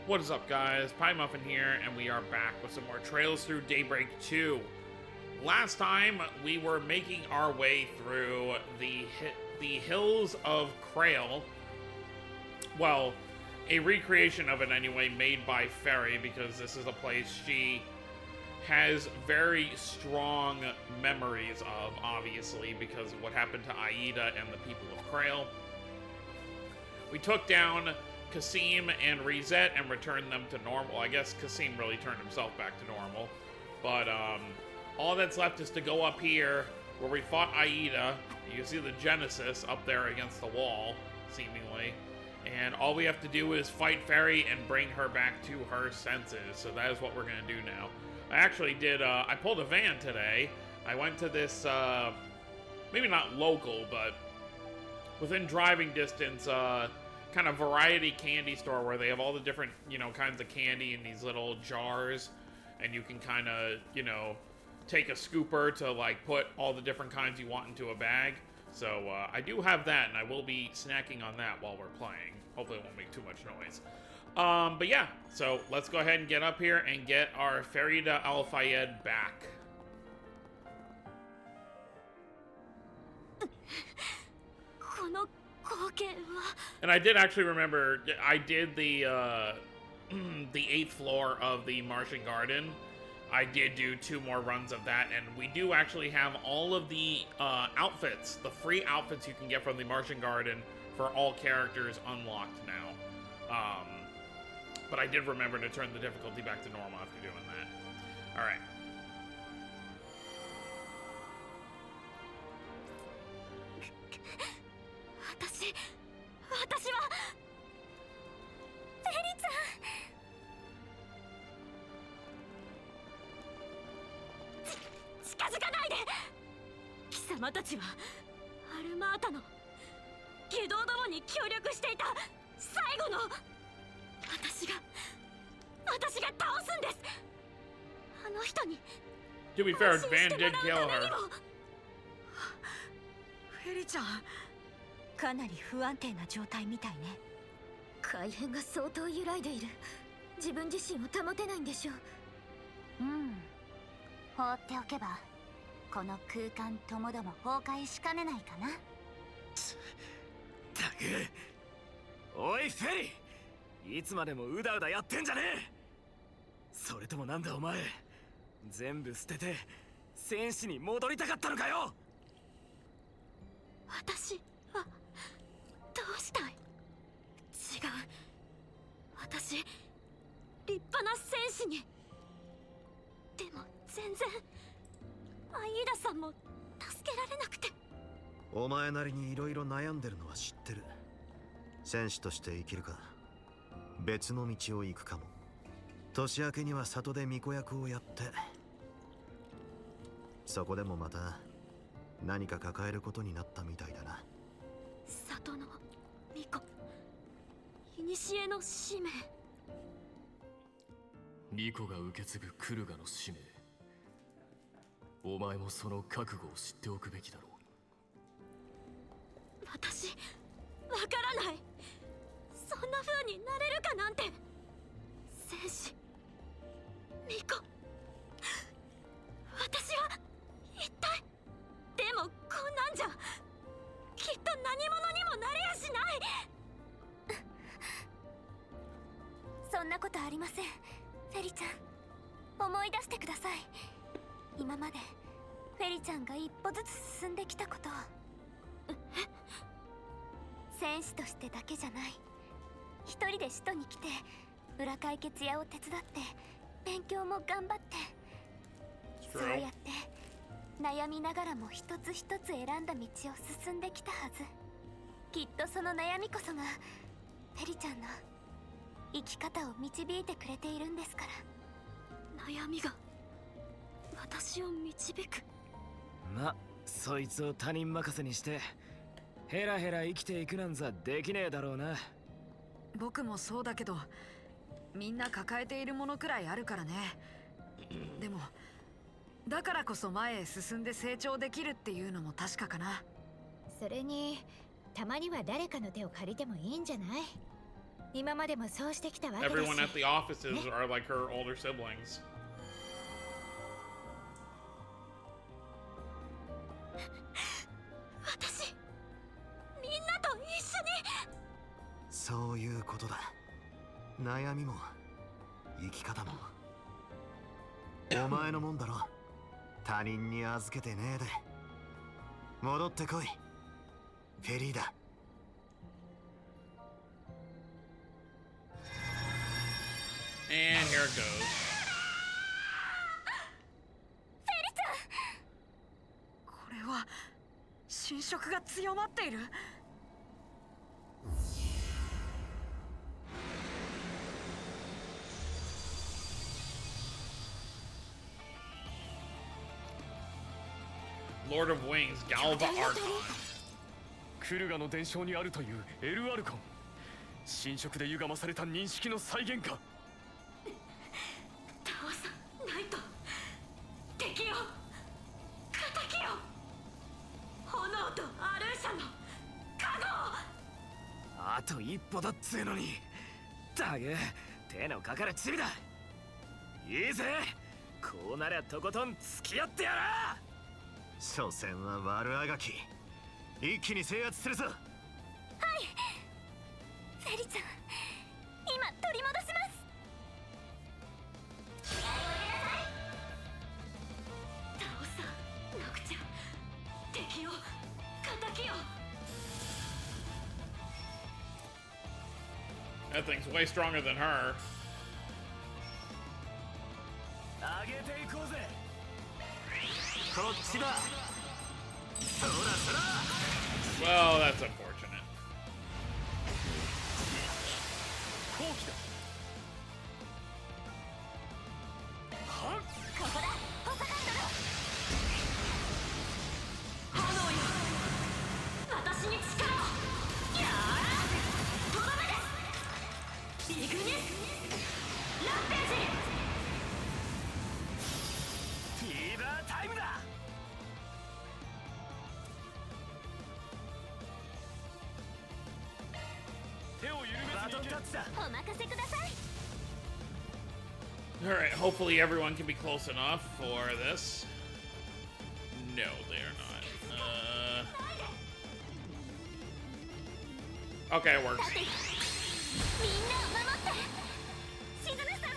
What is up, guys? Pie Muffin here, and we are back with some more Trails Through Daybreak 2. Last time, we were making our way through the hills of Krail. Well, a recreation of it anyway, made by Feri, because this is a place she has very strong memories of, obviously, because of what happened to Aida and the people of Krail. We took down Kasim and Reset and returned them to normal. I guess Kasim really turned himself back to normal. But all that's left is to go up here where we fought Aida. You can see the Genesis up there against the wall, seemingly. And all we have to do is fight Feri and bring her back to her senses. So that is what we're going to do now. I actually did, I pulled a van today. I went to this, maybe not local, but within driving distance, kind of variety candy store where they have all the different, kinds of candy in these little jars, and you can kind of, take a scooper to, like, put all the different kinds you want into a bag. So, I do have that, and I will be snacking on that while we're playing. Hopefully it won't make too much noise. But yeah, so let's go ahead and get up here and get our Feri al-fayed back. And I did actually remember, I did the 8th floor of the Martian Garden. I did do 2 more runs of that, and we do actually have all of the outfits, the free outfits you can get from the Martian Garden for all characters unlocked now. But I did remember to turn the difficulty back to normal after doing that. Alright. To be fair, Van did kill her. フェリちゃん、かなり不安定な状態みたいね。改変が相当揺らいでいる。自分自身を保てないんでしょう。放っておけばこの空間ともども崩壊しかねないかな。たく、おいフェリ、いつまでもうだうだやってんじゃねえ。それともなんだお前、全部捨てて戦士に戻りたかったのかよ。私はどうしたい？違う。私立派な戦士に。でも全然アイーダさんも助けられなくて。お前なりにいろいろ悩んでるのは知ってる。戦士として生きるか、別の道を行くかも。年明けには里で巫女役をやって、そこでもまた何か抱えることになったみたいだな。里の巫女、古の使命。巫女が受け継ぐクルガの使命。お前もその覚悟を知っておくべきだろう。私わからない。そんな風になれるかなんて。戦士、巫女、私は一体。でもこんなんじゃきっと何者にもなれやしない。そんなことありません。フェリちゃん、思い出してください。今までフェリちゃんが一歩ずつ進んできたことを。戦士としてだけじゃない。一人で使徒に来て裏解決屋を手伝って勉強も頑張って、そうやって悩みながらも一つ一つ選んだ道を進んできたはず。きっとその悩みこそがフェリちゃんの生き方を導いてくれているんですから。悩みが私を導く。ま、そいつを他人任せにしてヘラヘラ生きていくなんざできねえだろうな。僕もそうだけど、みんな抱えているものくらいあるからね。でもだからこそ前へ進んで成長できるっていうのも確かかな。それにたまには誰かの手を借りてもいいんじゃない？今までもそうしてきたわけだし。 Everyone at the offices are like her older siblings. 私みんなと一緒に。そういうことだ。悩みも生き方もお前のもんだろ。他人に預けてねえで戻ってこい。フェリーだ。And here it goes. これは侵食が強まっている。Lord of Wings, Galva Archon. クルガの伝承にあるというエルアルコン。侵食で歪まされた認識の再現か。倒さないと。敵よ、敵よ。炎とアルーシャの加護。あと一歩だっつうのに。だが手のかかるチビだ。いいぜ、こうなりゃとことん付き合ってやら。所詮は悪あがき。一気に制圧するぞ。はい、フェリちゃん、今取り戻します。倒さなくちゃ。敵を敵よ。 That thing's way stronger than her. 上げていこうぜ。こっちだ。そらそら。 Well, that's unfortunate. 好機だ。はっ。ここだ、補佐官殿。炎よ、私に力を。やあ、とどめです。イグニスランページ。フィーバータイムだ。手を緩めずにバトンタッチだ。お任せください。 Alright, hopefully everyone can be close enough for this. No, they are not. Okay, it works. みんなを守って。しずなさん。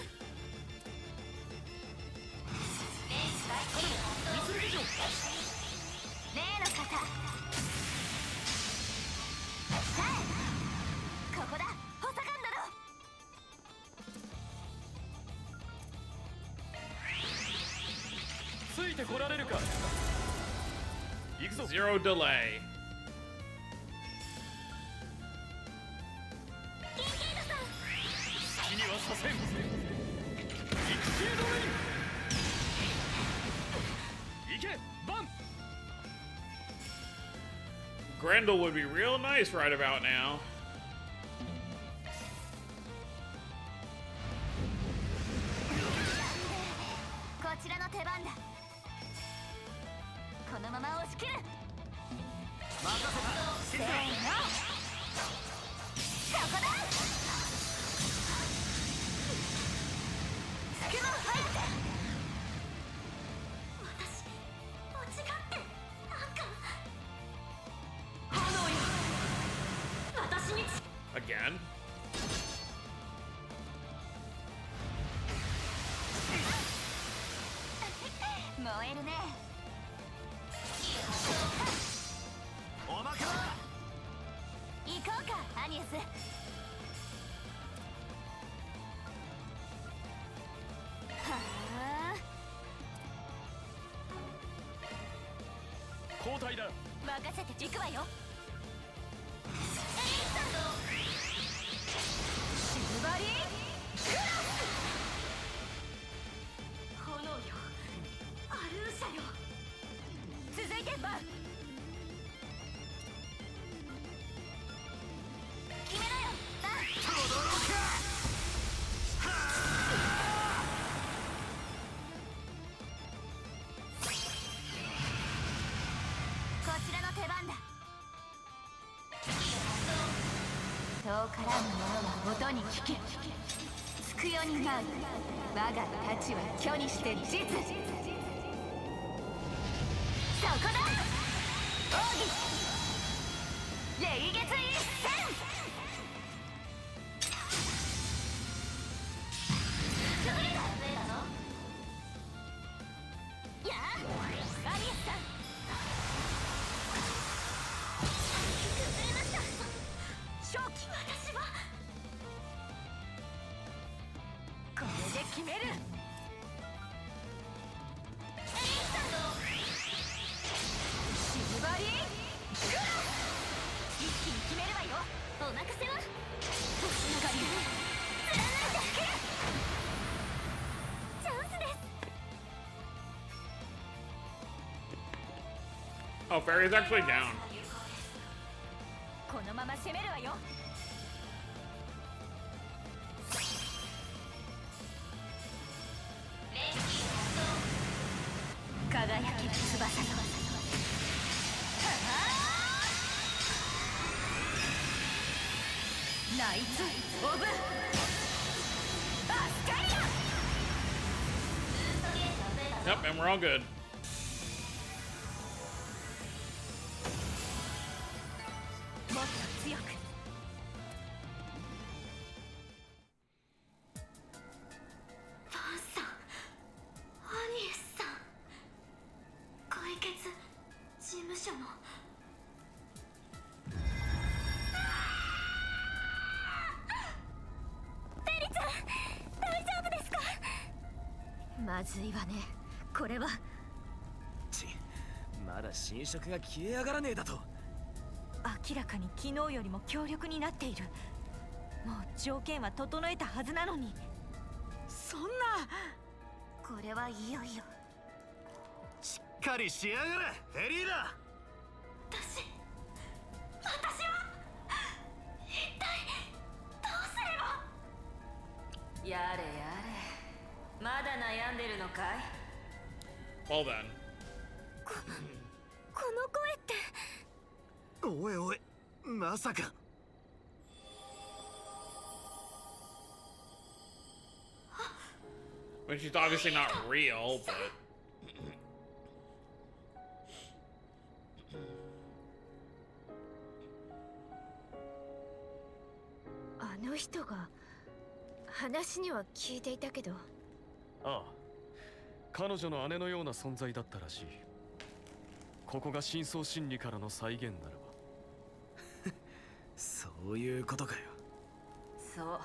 例の方。さあ、ここだ、補佐官殿。ついてこられるか。行くぞ。 Zero delay. キンキードさん。好きにはさせん。育成ドレイン。行け、バン。 Grendel would be real nice right about now. こちらの手番だ。このまま押し切る。せーの、そこだ。つくも早く。私間違ってなんか。炎よ、私に Again. 燃えるね。おまけだ。行こうか、アニエス。はあ、交代だ。任せて行くわよ。シルバリークラス。炎よ、アルーシャよ。続いてバン。決めろよ、バン。こちらの手番だ。遠からぬものは音に聞け。つくよに舞う我が太刀は巨にして実。そこだ奥義霊月一閃。やあガリエスさん。崩れました。正気。私はこれで決める。シルバリーグラ一気に決めるわよ。お任せは星のガリ貫いてチャンスです。 Oh, Feri's actually down. このまま攻めるわよ。輝き翼よ。ナイツ・オブ・アスカリア。 Yep, and we're all good. もっと強く。ファンさん、アニエスさん、解決事務所の。フェリちゃん、大丈夫ですか？まずいわね、これは。まだ侵食が消え上がらねえだと。明らかに昨日よりも強力になっている。もう条件は整えたはずなのに。そんな。これはいよいよ。しっかりしやがれフェリーだ。私は一体どうすれば。やれやれ、まだ悩んでるのかい。 Well then. この声って。おいおい、まさか。I mean, she's obviously not real, but. あの人が話には聞いていたけど。ああ、彼女の姉のような存在だったらしい。ここが深層心理からの再現ならば。そういうことかよ。そう、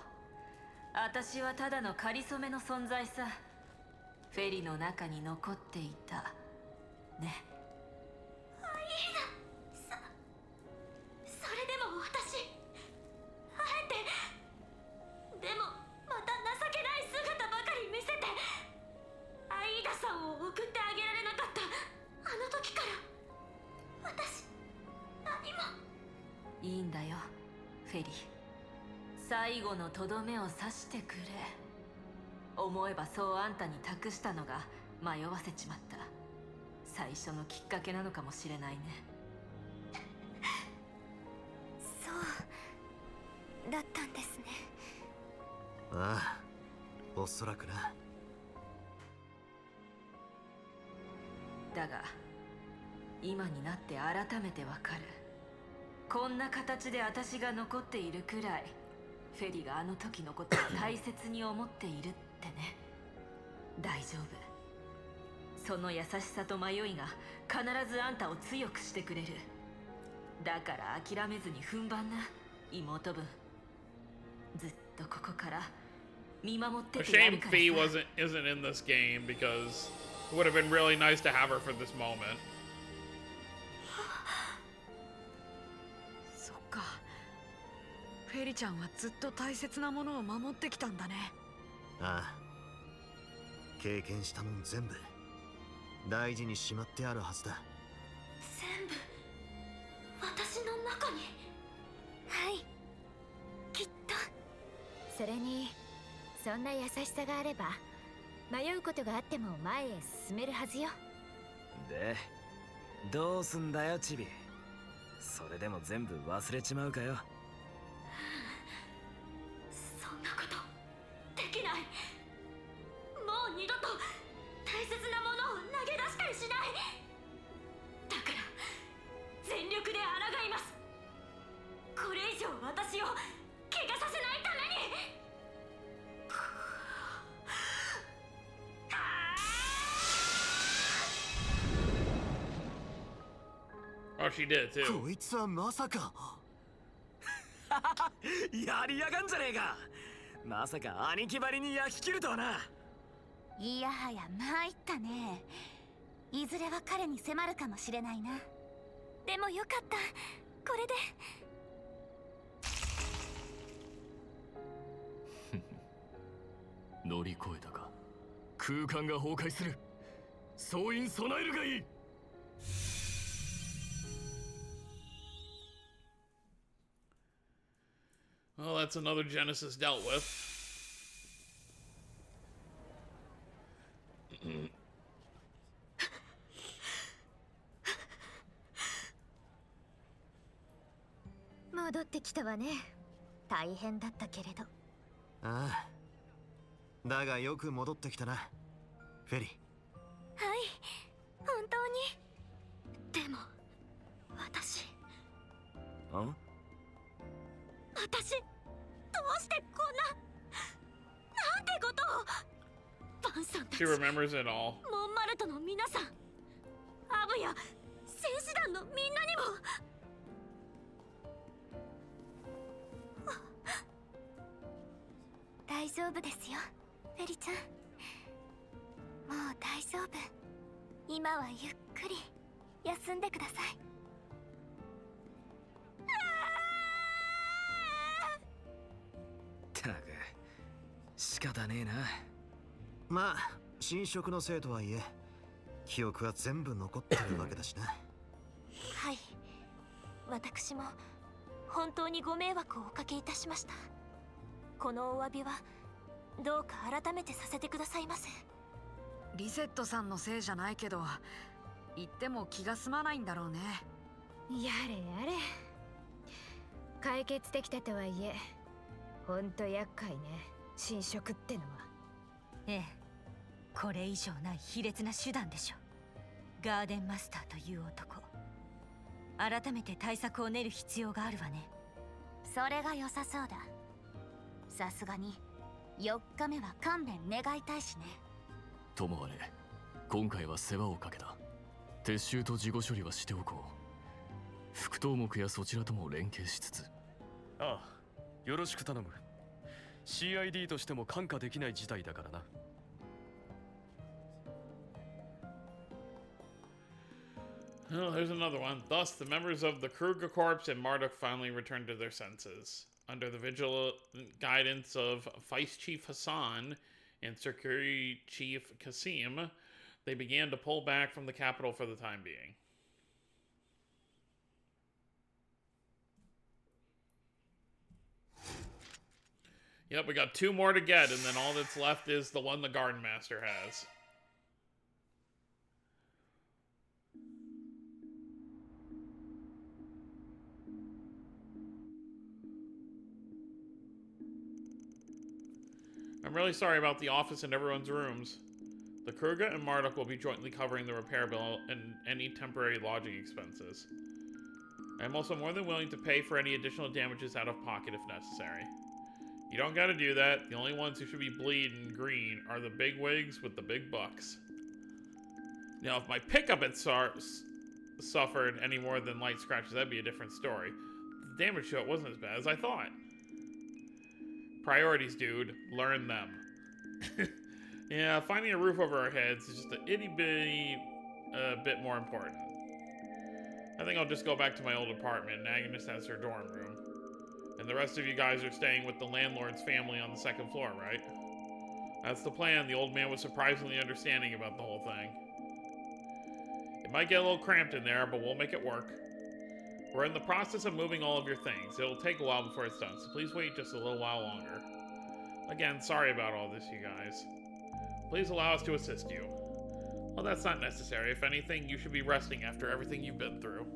私はただの仮初めの存在さ。フェリの中に残っていたね。アイーダ、それでも私あえて。でもまた情けない姿ばかり見せて、アイーダさんを送ってあげられなかったあの時から私何も。いいんだよフェリ。最後のとどめを刺してくれ。思えばそうあんたに託したのが迷わせちまった。最初のきっかけなのかもしれないね。そうだったんですね。ああ、おそらくな。だが今になって改めてわかる。こんな形で私が残っているくらいフェリがあの時のことを大切に思っているってね。大丈夫。その優しさと迷いが必ずあんたを強くしてくれる。だから諦めずに踏ん張んな妹分。ずっとここから見守って A てや shame るから Fee さ。 isn't in this game because it would have been really nice to have her for this moment. そっか。フェリちゃんはずっと大切なものを守ってきたんだね。ああ、経験したもん全部大事にしまってあるはずだ。全部私の中に。はい、きっと。それにそんな優しさがあれば迷うことがあっても前へ進めるはずよ。でどうすんだよチビ。それでも全部忘れちまうかよ。ない。もう二度と大切なものを投げ出したりしない。だから全力で抗います。これ以上私を怪我させないために。Oh, she did too. こいつはまさか。やりやがんじゃねえか。まさか兄貴ばりに焼き切るとはな。いやはや参ったね。いずれは彼に迫るかもしれないな。でもよかった、これで。乗り越えたか。空間が崩壊する。総員備えるがいい。Well, that's another Genesis dealt with. 戻ってきたわね。大変だったけれど。ああ。だがよく戻ってきたな、フェリー。はい、本当に。でも私どうしてこんな、なんてことを。バンさんたち、 She remembers it all. モンマルトの皆さん、アブや戦士団のみんなにも。大丈夫ですよ、フェリちゃん。もう大丈夫。今はゆっくり休んでください。たく仕方ねえな。まあ新職のせいとはいえ記憶は全部残ってるわけだしな。はい、私も本当にご迷惑をおかけいたしました。このお詫びはどうか改めてさせてくださいませ。リセットさんのせいじゃないけど、言っても気が済まないんだろうね。やれやれ、解決できたとはいえほんと厄介ね、侵食ってのは。ええ、これ以上ない卑劣な手段でしょ。ガーデンマスターという男、改めて対策を練る必要があるわね。それが良さそうだ。さすがに4日目は勘弁願いたいしね。ともあれ、今回は世話をかけた。撤収と事後処理はしておこう。副頭目やそちらとも連携しつつ。ああ、よろしく頼む。CID としても看過できない事態だからな。Oh, there's another one. Thus, the members of the Kruger Corps and Marduk finally returned to their senses. Under the vigilant guidance of Vice Chief Hassan and Security Chief Kasim, they began to pull back from the capital for the time being. Yep, we got 2 more to get, and then all that's left is the one the Garden Master has. I'm really sorry about the office and everyone's rooms. The Kruger and Marduk will be jointly covering the repair bill and any temporary lodging expenses. I am also more than willing to pay for any additional damages out of pocket if necessary. You don't gotta do that. The only ones who should be bleeding green are the big wigs with the big bucks. Now, if my pickup had suffered any more than light scratches, that'd be a different story. The damage to it wasn't as bad as I thought. Priorities, dude. Learn them. Yeah, finding a roof over our heads is just a itty-bitty bit more important. I think I'll just go back to my old apartment, and Agnes has her dorm room. And the rest of you guys are staying with the landlord's family on the 2nd floor, right? That's the plan. The old man was surprisingly understanding about the whole thing. It might get a little cramped in there, but we'll make it work. We're in the process of moving all of your things. It'll take a while before it's done, so please wait just a little while longer. Again, sorry about all this, you guys. Please allow us to assist you. Well, that's not necessary. If anything, you should be resting after everything you've been through.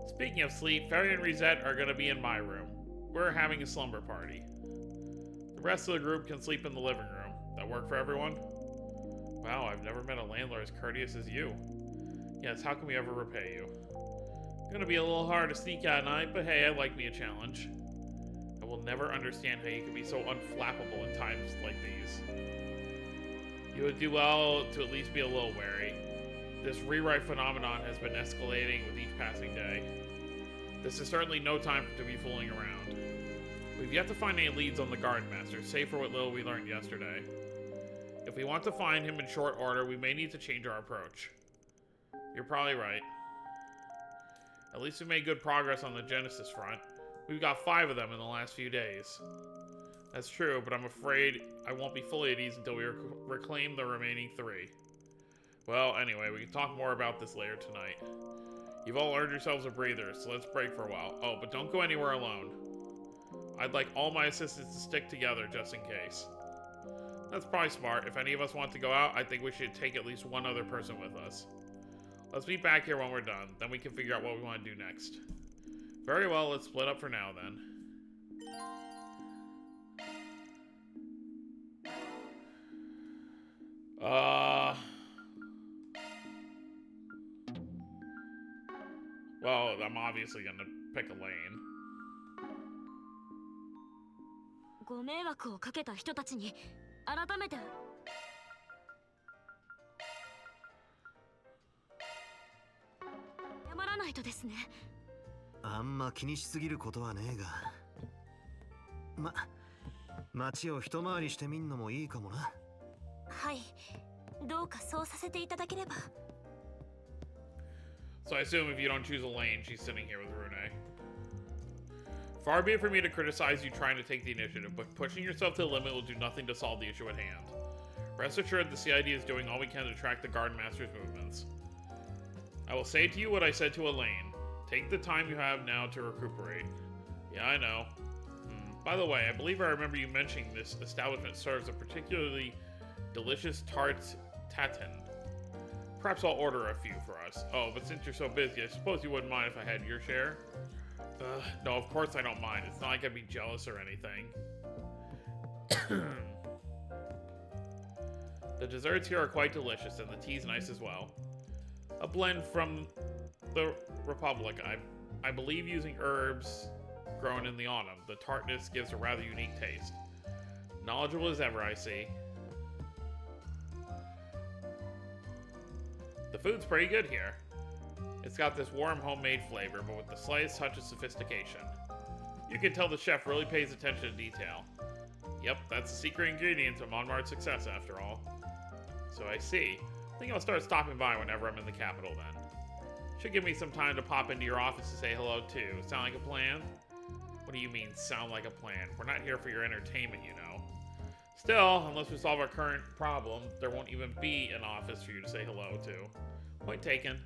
Speaking of sleep, Feri and Rosette are going to be in my room. We're having a slumber party. The The rest of the group can sleep in the living room. That work for everyone? Wow, I've never met a landlord as courteous as you. Yes, how can we ever repay you? Gonna be a little hard to sneak out at night, but hey, I like me a challenge. I will never understand how you can be so unflappable in times like these. You would do well to at least be a little wary. This rewrite phenomenon has been escalating with each passing day. This is certainly no time to be fooling around. We've yet to find any leads on the Garden Master, save for what little we learned yesterday. If we want to find him in short order, we may need to change our approach. You're probably right. At least we made good progress on the Genesis front. We've got 5 of them in the last few days. That's true, but I'm afraid I won't be fully at ease until we reclaim the remaining 3. Well, anyway, we can talk more about this later tonight. You've all earned yourselves a breather, so let's break for a while. Oh, but don't go anywhere alone. I'd like all my assistants to stick together just in case. That's probably smart. If any of us want to go out, I think we should take at least one other person with us. Let's meet back here when we're done. Then we can figure out what we want to do next. Very well, let's split up for now then. Well, I'm obviously gonna pick a lane. ご迷惑をかけた人たちに改めて謝らないとですね。あんま気にしすぎることはねえが。街を一回りしてみんのもいいかもな。はい、どうかそうさせていただければ。So I assume if you don't choose a lane, she's sitting here with Rune. Far be it from me to criticize you trying to take the initiative, but pushing yourself to the limit will do nothing to solve the issue at hand. Rest assured the CID is doing all we can to track the Garden Master's movements. I will say to you what I said to Elaine. Take the time you have now to recuperate. Yeah, I know. By the way, I believe I remember you mentioning this establishment serves a particularly delicious tart tatin. Perhaps I'll order a few for us. Oh, but since you're so busy, I suppose you wouldn't mind if I had your share? No, of course I don't mind. It's not like I'd be jealous or anything. The desserts here are quite delicious, and the tea's nice as well. A blend from the Republic, I believe, using herbs grown in the autumn. The tartness gives a rather unique taste. Knowledgeable as ever, I see. The food's pretty good here. It's got this warm homemade flavor, but with the slightest touch of sophistication. You can tell the chef really pays attention to detail. Yep, that's the secret ingredient to Monmart's success, after all. So I see. I think I'll start stopping by whenever I'm in the capital then. Should give me some time to pop into your office to say hello too. Sound like a plan? What do you mean, sound like a plan? We're not here for your entertainment, you know. Still, unless we solve our current problem, there won't even be an office for you to say hello to. Point taken.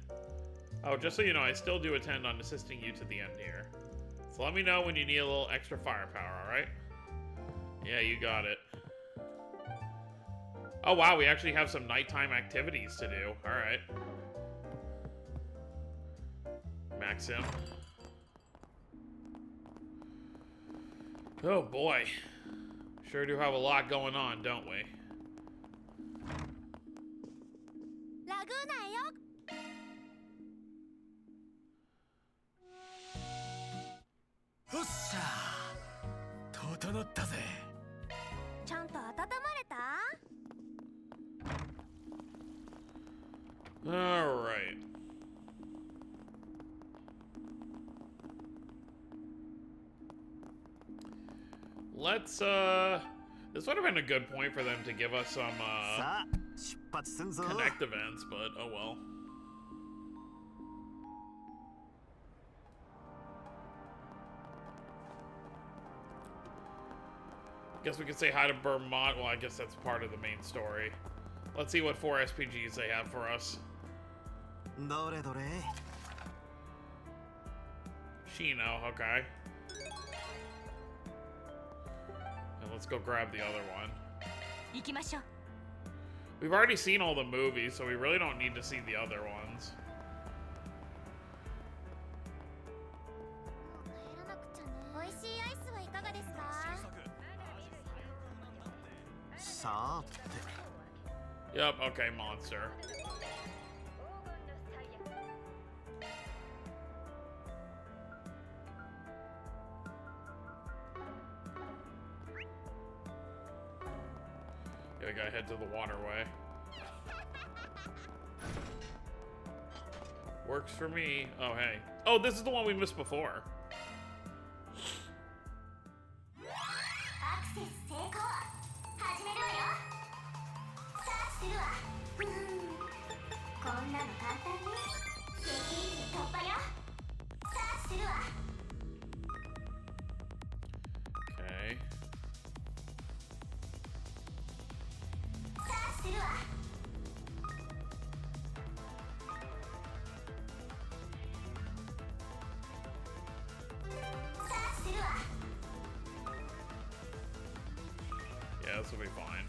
Oh, just so you know, I still do intend on assisting you to the end here. So let me know when you need a little extra firepower, alright? Yeah, you got it. Oh wow, we actually have some nighttime activities to do. Alright. Maxim. Oh boy. Sure do have a lot going on, don't we? Laguna よっしゃ整ったぜ。ちゃんと温まれた？ Alright. Let's, this would have been a good point for them to give us some, さあ、出発すんぞ。 connect events, but oh well. Guess we could say hi to Vermont. Well, I guess that's part of the main story. Let's see what 4 SPGs they have for us. どれどれ。 Shino, okay. And let's go grab the other one. 行きましょう。 We've already seen all the movies, so we really don't need to see the other ones. 帰らなくちゃね。美味しいアイスはいかがですか？さーて。 Yep, okay, monster. Yeah, we gotta head to the waterway. Works for me. Oh, hey. Oh, this is the one we missed before. アクセス成功。始めるわよ。サーチするわ。こんなの簡単ね。セキュリティ突破よ。サーチするわ。 Okay. サーチするわ。 サーチするわ。 Yeah, this will be fine.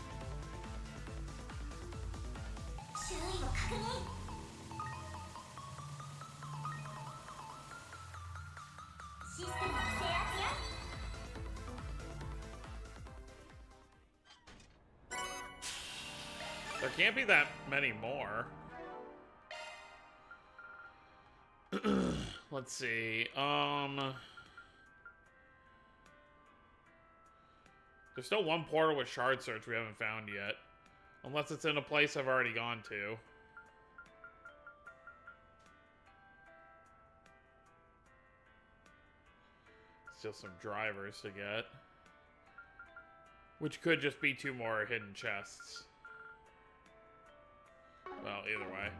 周囲を確認。システムの制圧よ。 There can't be that many more. Let's see. There's still one portal with shard search we haven't found yet. Unless it's in a place I've already gone to. Still some drivers to get. Which could just be 2 more hidden chests. Well, either way.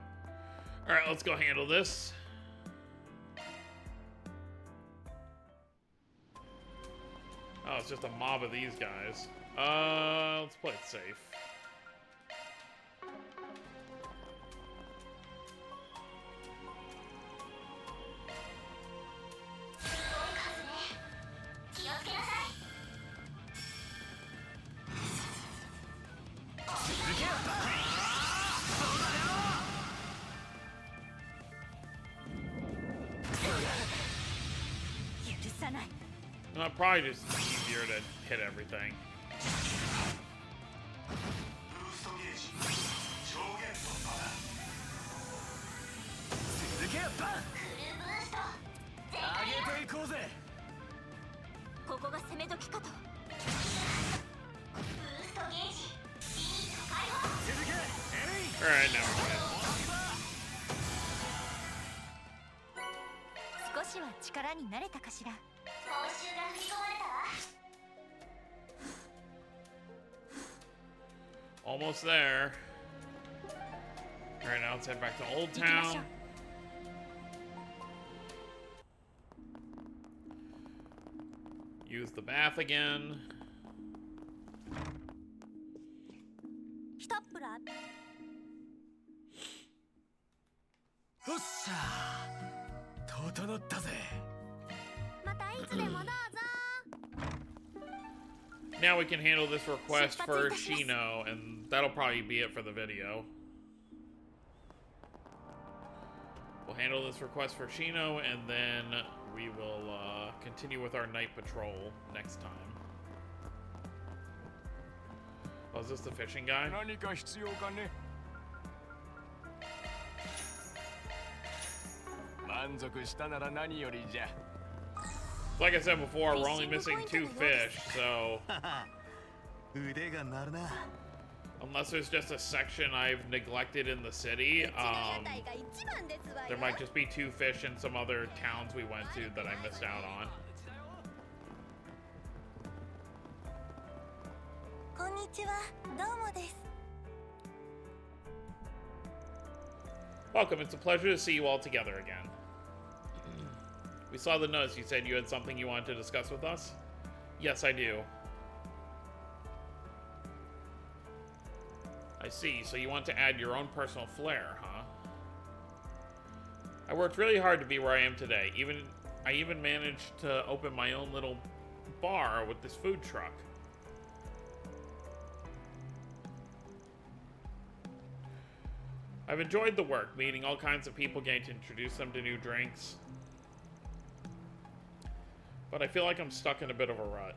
Alright, let's go handle this. Oh, it's just a mob of these guys. Let's play it safe. Probably just easier to hit everything. Alright, now we're good. 少しは力になれたかしら。報酬が振り込まれたわ。 Almost there. Alright, now let's head back to Old Town. Use the bath again. ひとっぷら。よっしゃー。整ったぜ。 またいつでもどうぞ。 Now we can handle this request for Shino, and that'll probably be it for the video. We'll handle this request for Shino, and then we will continue with our night patrol next time. Oh, is this the fishing guy? 何か必要かね。満足したなら何よりじゃ。 Like I said before, we're only missing 2 fish, so... Unless there's just a section I've neglected in the city, there might just be 2 fish in some other towns we went to that I missed out on. こんにちは、どうもです。 Welcome, it's a pleasure to see you all together again. We saw the notes. You said you had something you wanted to discuss with us? Yes, I do. I see. So you want to add your own personal flair, huh? I worked really hard to be where I am today. I even managed to open my own little bar with this food truck. I've enjoyed the work, meeting all kinds of people, getting to introduce them to new drinks. But I feel like I'm stuck in a bit of a rut.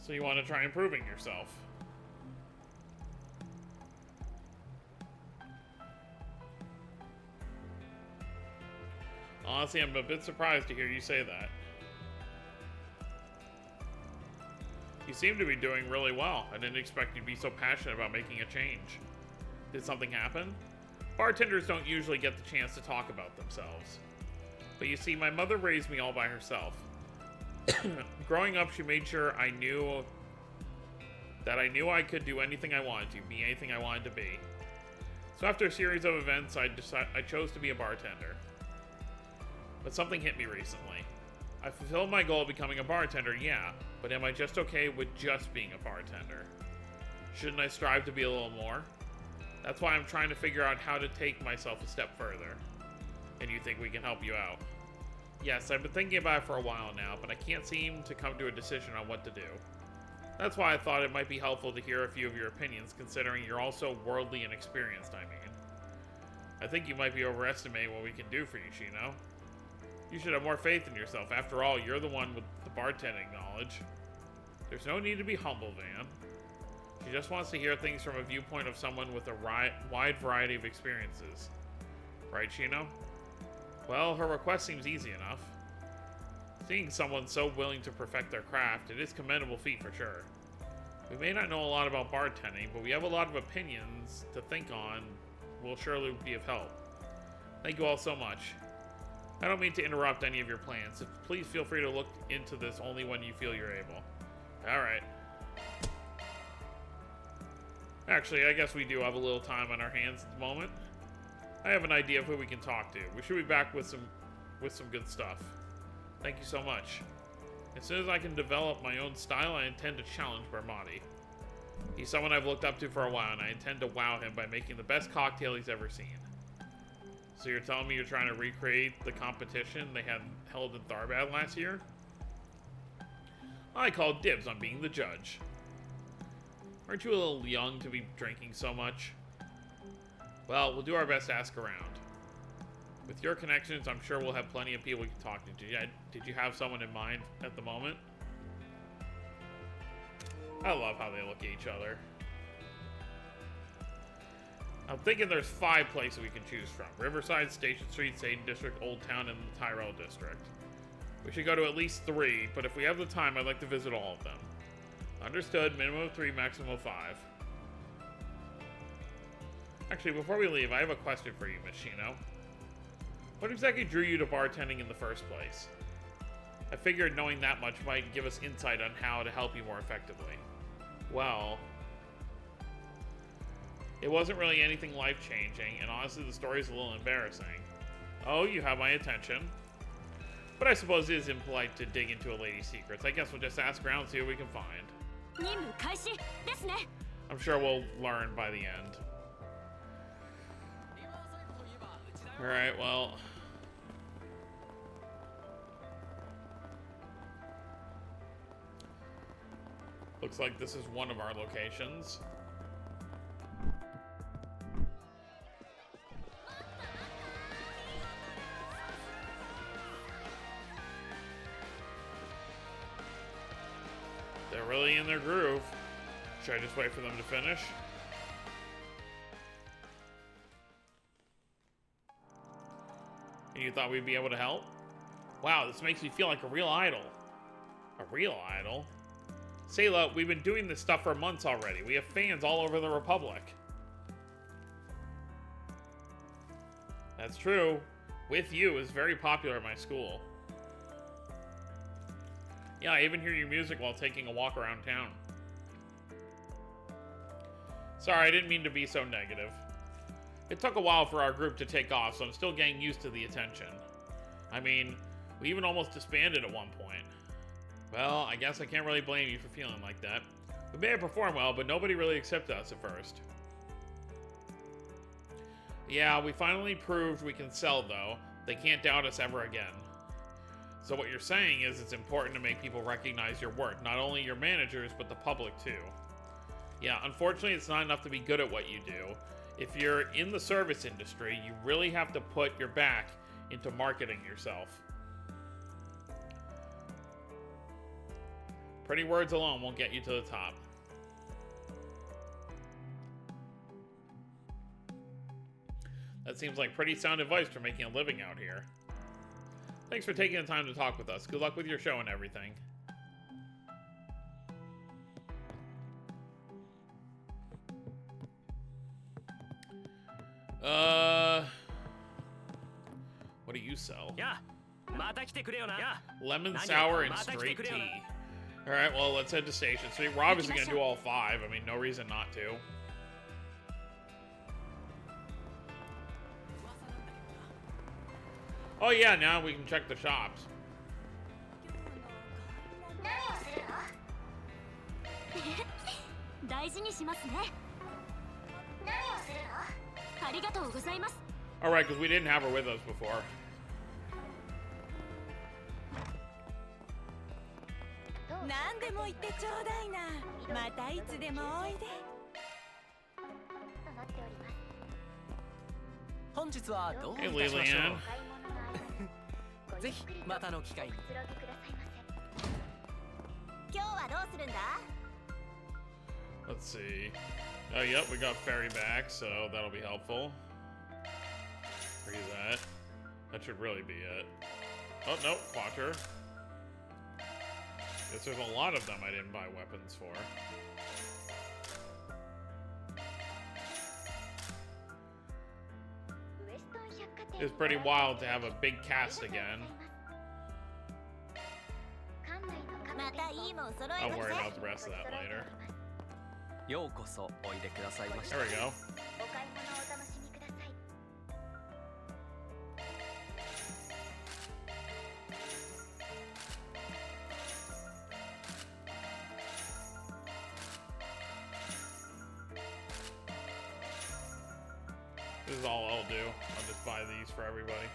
So you want to try improving yourself. Honestly, I'm a bit surprised to hear you say that. You seem to be doing really well. I didn't expect you to be so passionate about making a change. Did something happen? Bartenders don't usually get the chance to talk about themselves. But you see, my mother raised me all by herself. Growing up, she made sure I knew I could do anything I wanted to, be anything I wanted to be. So after a series of events, I chose to be a bartender. But something hit me recently. I fulfilled my goal of becoming a bartender, yeah, but am I just okay with just being a bartender? Shouldn't I strive to be a little more? That's why I'm trying to figure out how to take myself a step further. And you think we can help you out? Yes, I've been thinking about it for a while now, but I can't seem to come to a decision on what to do. That's why I thought it might be helpful to hear a few of your opinions, considering you're also worldly and experienced, I mean. I think you might be overestimating what we can do for you, Shino. You should have more faith in yourself. After all, you're the one with the bartending knowledge. There's no need to be humble, Van. She just wants to hear things from a viewpoint of someone with a wide variety of experiences. Right, Shino? Well, her request seems easy enough. Seeing someone so willing to perfect their craft, it is a commendable feat for sure. We may not know a lot about bartending, but we have a lot of opinions to think on will surely be of help. Thank you all so much. I don't mean to interrupt any of your plans, so please feel free to look into this only when you feel you're able. Alright. Actually, I guess we do have a little time on our hands at the moment. I have an idea of who we can talk to. We should be back with some good stuff. Thank you so much. As soon as I can develop my own style, I intend to challenge Bermati. He's someone I've looked up to for a while, and I intend to wow him by making the best cocktail he's ever seen. So you're telling me you're trying to recreate the competition they had held in Tharbad last year? I call dibs on being the judge. Aren't you a little young to be drinking so much? Well, we'll do our best to ask around. With your connections, I'm sure we'll have plenty of people we can talk to. Did you have someone in mind at the moment? I love how they look at each other. I'm thinking there's 5 places we can choose from. Riverside, Station Street, Satan District, Old Town, and the Tyrell District. We should go to at least 3, but if we have the time, I'd like to visit all of them. Understood, minimum of 3, maximum of 5. Actually, before we leave, I have a question for you, Miss Shino. What exactly drew you to bartending in the first place? I figured knowing that much might give us insight on how to help you more effectively. Well, it wasn't really anything life-changing, and honestly, the story's a little embarrassing. Oh, you have my attention. But I suppose it is impolite to dig into a lady's secrets. I guess we'll just ask around and see what we can find. I'm sure we'll learn by the end. Alright, well. Looks like this is one of our locations. They're really in their groove. Should I just wait for them to finish? And you thought we'd be able to help? Wow, this makes me feel like a real idol. A real idol? Sayla, we've been doing this stuff for months already. We have fans all over the Republic. That's true. With You is very popular at my school. Yeah, I even hear your music while taking a walk around town. Sorry, I didn't mean to be so negative. It took a while for our group to take off, so I'm still getting used to the attention. I mean, we even almost disbanded at one point. Well, I guess I can't really blame you for feeling like that. We may have performed well, but nobody really accepted us at first. Yeah, we finally proved we can sell, though. They can't doubt us ever again. So what you're saying is it's important to make people recognize your work, not only your managers, but the public too. Yeah, unfortunately, it's not enough to be good at what you do. If you're in the service industry, you really have to put your back into marketing yourself. Pretty words alone won't get you to the top. That seems like pretty sound advice for making a living out here. Thanks for taking the time to talk with us. Good luck with your show and everything. What do you sell? Yeah. Lemon sour and straight tea. Alright, well, let's head to Station 3. We're obviously gonna do all 5. I mean, no reason not to. Oh yeah, now we can check the shops. 大事にしますね。何をするの？ありがとうございます。 Alright, because we didn't have her with us before. 何でも言ってちょうだいな。またいつでもおいで。本日はどう Hey, いたしましょ Lilian. う。ぜひまたの機会に。今日はどうするんだ？ Let's see. Oh, yep, we got Feri back, so that'll be helpful. Where he's at. That should really be it. Oh, no, Quattro. Guess there's a lot of them I didn't buy weapons for. It's pretty wild to have a big cast again. I'll worry about the rest of that later. ようこそおいでくださいました。 There we go. This is all I'll do. I'll just buy these for everybody.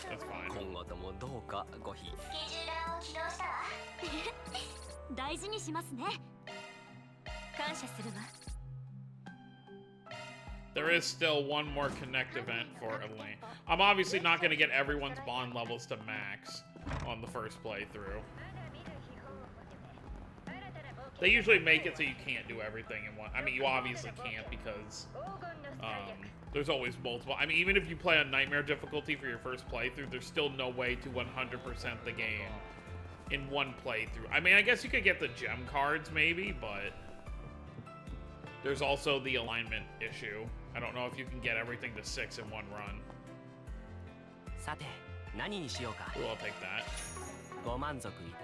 That's fine. 今後ともどうかごひい。大事にしますね。感謝するわ。 There is still one more connect event for Elaine. I'm obviously not going to get everyone's bond levels to max on the first playthrough. They usually make it so you can't do everything in one. I mean, you obviously can't because there's always multiple. I mean, even if you play on Nightmare difficulty for your first playthrough, there's still no way to 100% the game in one playthrough. I mean, I guess you could get the gem cards maybe, but there's also the alignment issue. I don't know if you can get everything to 6 in one run. さて、何にしようか。 Ooh, I'll take that. ご満足いた。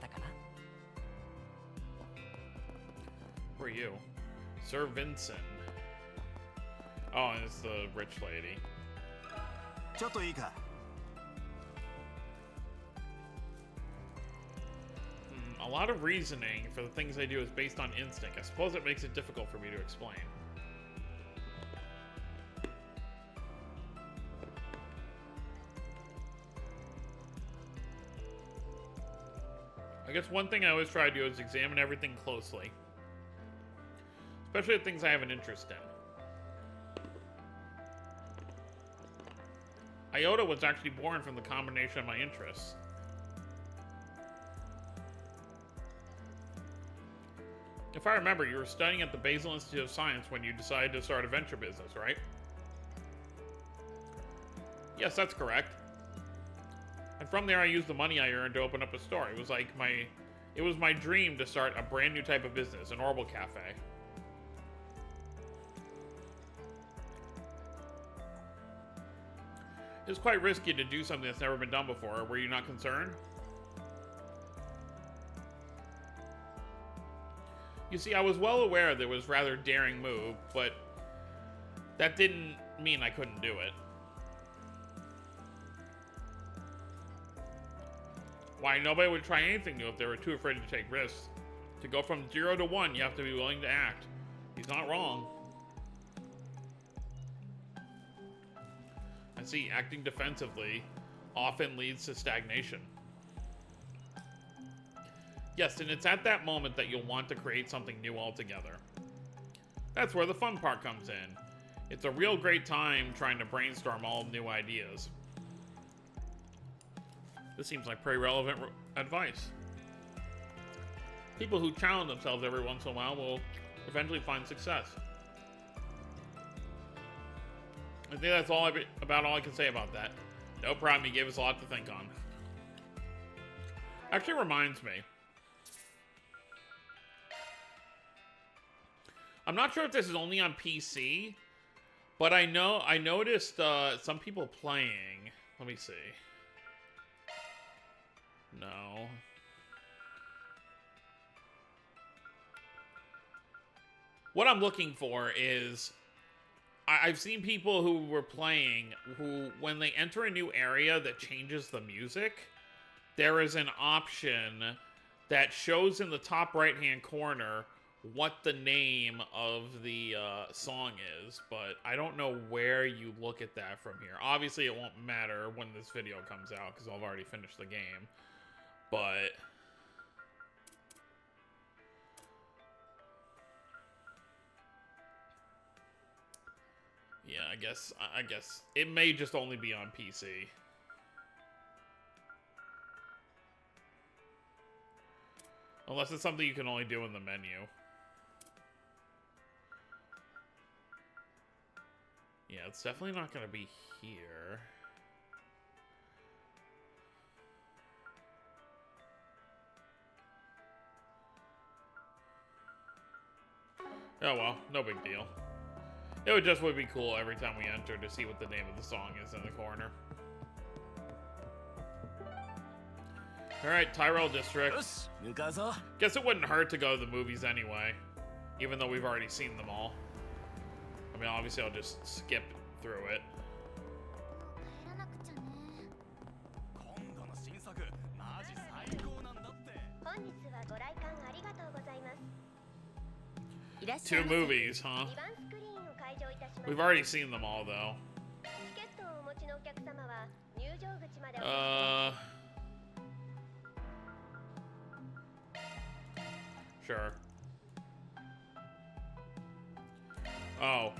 下手かな。 Who are you? Sir Vincent. Oh, and it's the rich lady. ちょっといいか。 A lot of reasoning for the things I do is based on instinct. I suppose it makes it difficult for me to explain. I guess one thing I always try to do is examine everything closely. Especially the things I have an interest in. Iota was actually born from the combination of my interests. If I remember, you were studying at the Basel Institute of Science when you decided to start a venture business, right? Yes, that's correct. And from there, I used the money I earned to open up a store. It was my dream to start a brand new type of business, an Orbital Cafe. It's quite risky to do something that's never been done before. Were you not concerned? You see, I was well aware that it was a rather daring move, but that didn't mean I couldn't do it. Why, nobody would try anything new if they were too afraid to take risks. To go from 0 to 1, you have to be willing to act. He's not wrong. I see, acting defensively often leads to stagnation. Yes, and it's at that moment that you'll want to create something new altogether. That's where the fun part comes in. It's a real great time trying to brainstorm all new ideas. This seems like pretty relevant advice. People who challenge themselves every once in a while will eventually find success. I think that's all I can say about that. No problem, you gave us a lot to think on. Actually reminds me. I'm not sure if this is only on PC, but I noticed some people playing. Let me see. No. What I'm looking for is I've seen people who were playing who, when they enter a new area that changes the music, there is an option that shows in the top right-hand corner what the name of the song is, but I don't know where you look at that from here. Obviously, it won't matter when this video comes out because I've already finished the game, but yeah, I guess it may just only be on PC. Unless it's something you can only do in the menu. Yeah, it's definitely not going to be here. Oh well, no big deal. It would be cool every time we enter to see what the name of the song is in the corner. Alright, Tyrell District. Guess it wouldn't hurt to go to the movies anyway, even though we've already seen them all. I mean, obviously I'll just skip through it. Two movies, huh? We've already seen them all, though. Sure. Oh,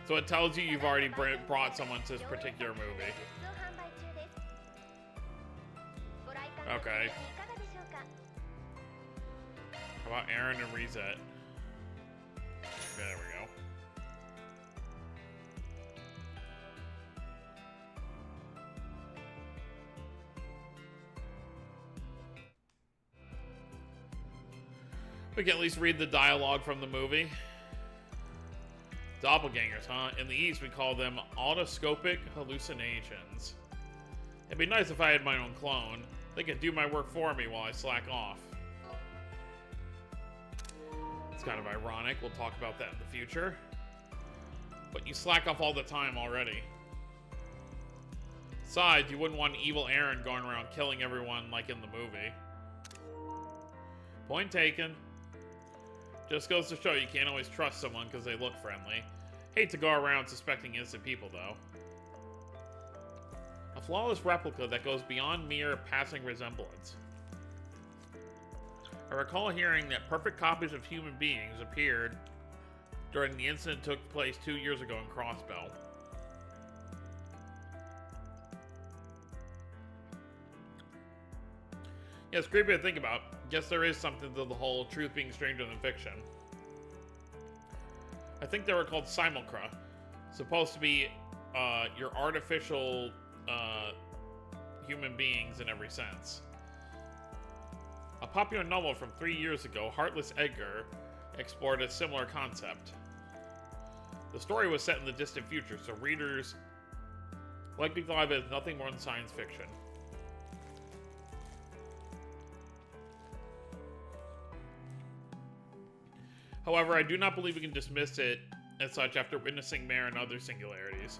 so it tells you you've already brought someone to this particular movie. Okay. How about Aaron and Reset? There we go. We can at least read the dialogue from the movie. Doppelgangers, huh? In the East, we call them autoscopic hallucinations. It'd be nice if I had my own clone. They could do my work for me while I slack off. It's kind of ironic. We'll talk about that in the future. But you slack off all the time already. Besides, you wouldn't want evil Aaron going around killing everyone like in the movie. Point taken. Just goes to show you can't always trust someone because they look friendly. Hate to go around suspecting innocent people, though. A flawless replica that goes beyond mere passing resemblance. I recall hearing that perfect copies of human beings appeared during the incident that took place 2 years ago in Crossbell. Yeah, it's creepy to think about. Guess there is something to the whole truth being stranger than fiction. I think they were called simulacra. Supposed to be your artificial human beings in every sense. A popular novel from 3 years ago, Heartless Edgar, explored a similar concept. The story was set in the distant future, so readers likely thought of it as nothing more than science fiction. However, I do not believe we can dismiss it as such after witnessing Mare and other singularities.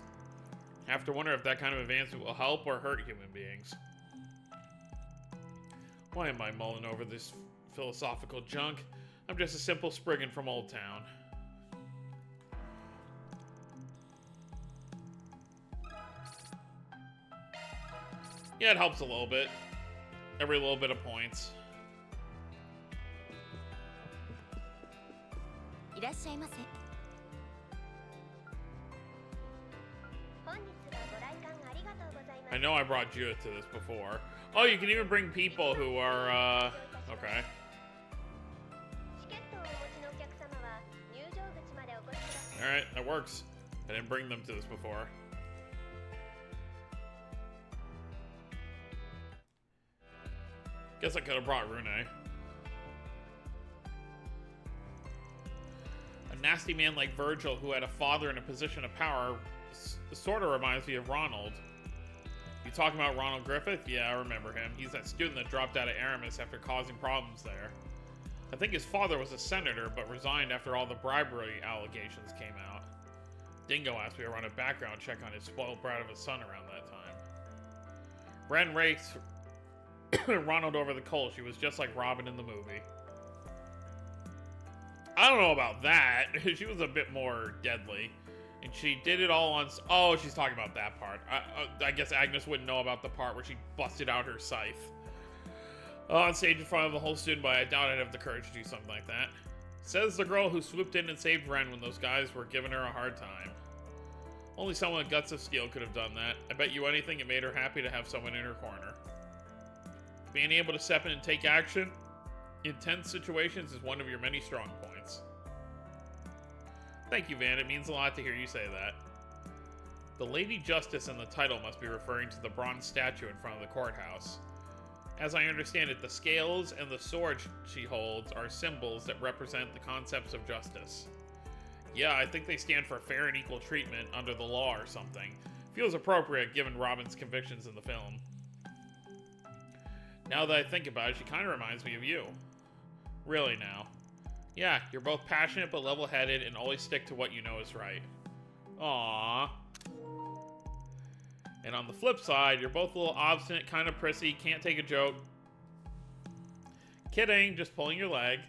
I have to wonder if that kind of advancement will help or hurt human beings. Why am I mulling over this philosophical junk? I'm just a simple spriggan from Old Town. Yeah, it helps a little bit. Every little bit of points. いらっしゃいませ。本日はご来館ありがとうございます。 I know I brought Judith to this before. Oh, you can even bring people who are, okay. チケットをお持ちのお客様は入場口までお越しください。 Alright, that works. I didn't bring them to this before. Guess I could have brought Rune. A nasty man like Virgil who had a father in a position of power sort of reminds me of Ronald. You talking about Ronald Griffith? Yeah, I remember him. He's that student that dropped out of Aramis after causing problems there. I think his father was a senator, but resigned after all the bribery allegations came out. Dingo asked me to run a background check on his spoiled brat of a son around that time. Ren raced Ronald over the coals. She was just like Robin in the movie. I don't know about that. She was a bit more deadly. And she did it all on... Oh, she's talking about that part. I guess Agnes wouldn't know about the part where she busted out her scythe. On stage in front of the whole student, but I doubt I'd have the courage to do something like that. Says the girl who swooped in and saved Ren when those guys were giving her a hard time. Only someone with guts of steel could have done that. I bet you anything it made her happy to have someone in her corner. Being able to step in and take action in tense situations is one of your many strong points. Thank you, Van. It means a lot to hear you say that. The Lady Justice in the title must be referring to the bronze statue in front of the courthouse. As I understand it, the scales and the sword she holds are symbols that represent the concepts of justice. Yeah, I think they stand for fair and equal treatment under the law or something. Feels appropriate given Robin's convictions in the film. Now that I think about it, she kind of reminds me of you. Really now. Yeah, you're both passionate but level-headed and always stick to what you know is right. Aww. And on the flip side, you're both a little obstinate, kind of prissy, can't take a joke. Kidding, just pulling your leg.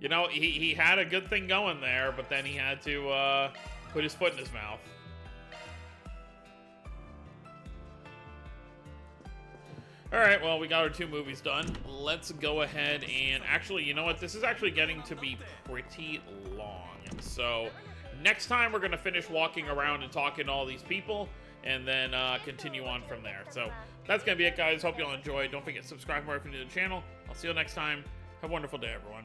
You know, he had a good thing going there, but then he had to put his foot in his mouth. Alright, well, we got our 2 movies done. Let's go ahead and... Actually, you know what? This is actually getting to be pretty long. So, next time we're going to finish walking around and talking to all these people, and then continue on from there. So, that's going to be it, guys. Hope you all enjoyed. Don't forget to subscribe more if you're new to the channel. I'll see you next time. Have a wonderful day, everyone.